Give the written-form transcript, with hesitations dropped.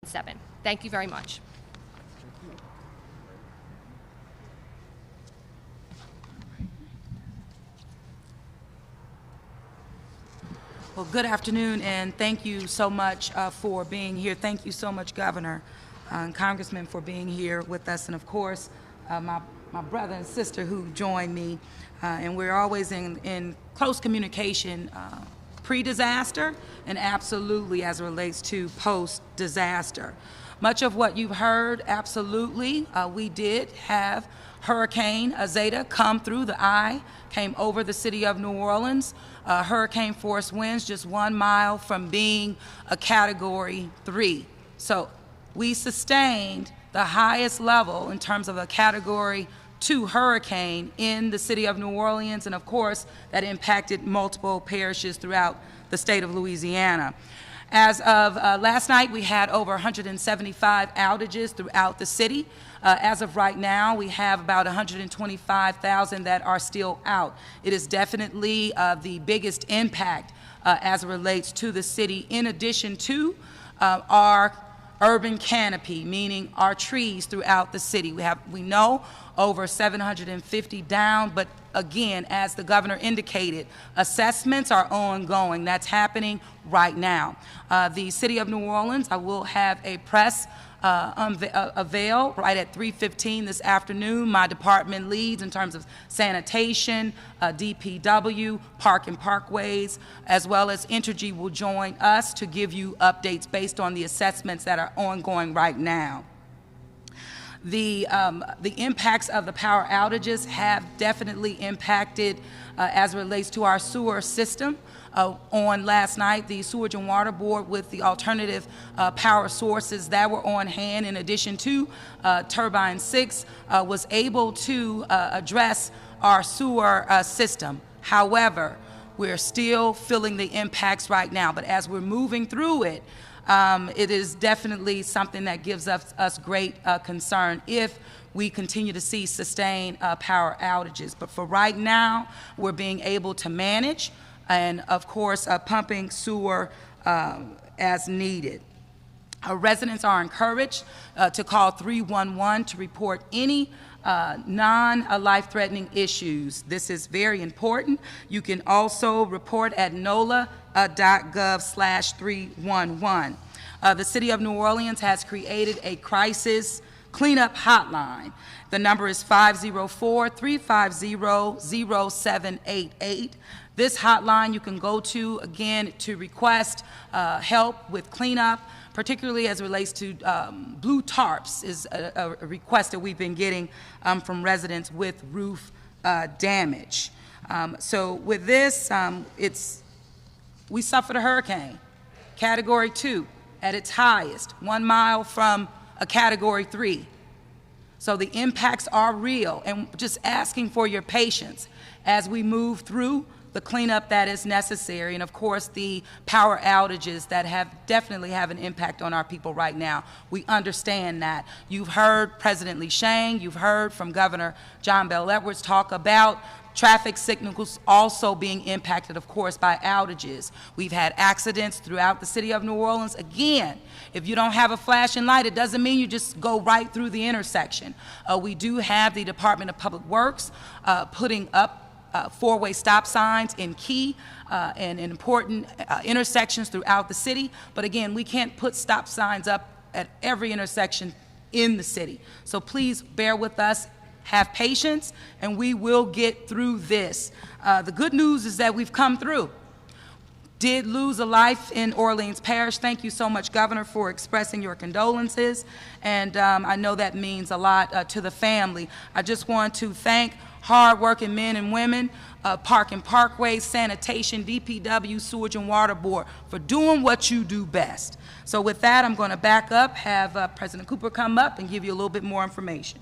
7. Thank you very much. Well, good afternoon, and thank you so much for being here. Thank you so much, Governor and Congressman, for being here with us, and of course, my brother and sister who joined me. And we're always in close communication pre-disaster and absolutely as it relates to post-disaster. Much of what you've heard, absolutely, we did have Hurricane Zeta come through the eye, came over the city of New Orleans. Hurricane force winds just 1 mile from being a Category 3. So we sustained the highest level in terms of a Category 2 hurricane in the city of New Orleans, and of course that impacted multiple parishes throughout the state of Louisiana. As of last night, we had over 175 outages throughout the city. As of right now, we have about 125,000 that are still out. It is definitely the biggest impact as it relates to the city, in addition to our urban canopy, meaning our trees throughout the city. We know over 750 down, but again, as the governor indicated, assessments are ongoing. That's happening right now. The city of New Orleans, I will have a press avail right at 3:15 this afternoon. My department leads in terms of sanitation, DPW, park and parkways, as well as Entergy will join us to give you updates based on the assessments that are ongoing right now. The impacts of the power outages have definitely impacted as it relates to our sewer system. On last night, the Sewage and Water Board, with the alternative power sources that were on hand, in addition to Turbine 6, was able to address our sewer system. However, we're still feeling the impacts right now, but as we're moving through it, it is definitely something that gives us great concern if we continue to see sustained power outages. But for right now, we're being able to manage and, of course, pumping sewer as needed. Our residents are encouraged to call 311 to report any non-life-threatening issues. This is very important. You can also report at NOLA.gov/311. The city of New Orleans has created a crisis cleanup hotline. The number is 504-350-0788. This hotline you can go to, again, to request help with cleanup, particularly as it relates to blue tarps is a request that we've been getting from residents with roof damage. So with this, we suffered a hurricane, Category 2 at its highest, 1 mile from a Category 3. So the impacts are real, and just asking for your patience as we move through the cleanup that is necessary, and of course the power outages that definitely have an impact on our people right now. We understand that. You've heard President Lee Sheng, you've heard from Governor John Bel Edwards talk about traffic signals also being impacted, of course, by outages. We've had accidents throughout the city of New Orleans. Again, if you don't have a flashing light, it doesn't mean you just go right through the intersection. We do have the Department of Public Works putting up four-way stop signs in key and in important intersections throughout the city. But again, we can't put stop signs up at every intersection in the city. So please bear with us, have patience, and we will get through this. The good news is that we've come through. Did lose a life in Orleans Parish. Thank you so much, Governor, for expressing your condolences. And I know that means a lot to the family. I just want to thank hard-working men and women, Park and Parkways, Sanitation, DPW, Sewage and Water Board, for doing what you do best. So with that, I'm going to back up, have President Cooper come up and give you a little bit more information.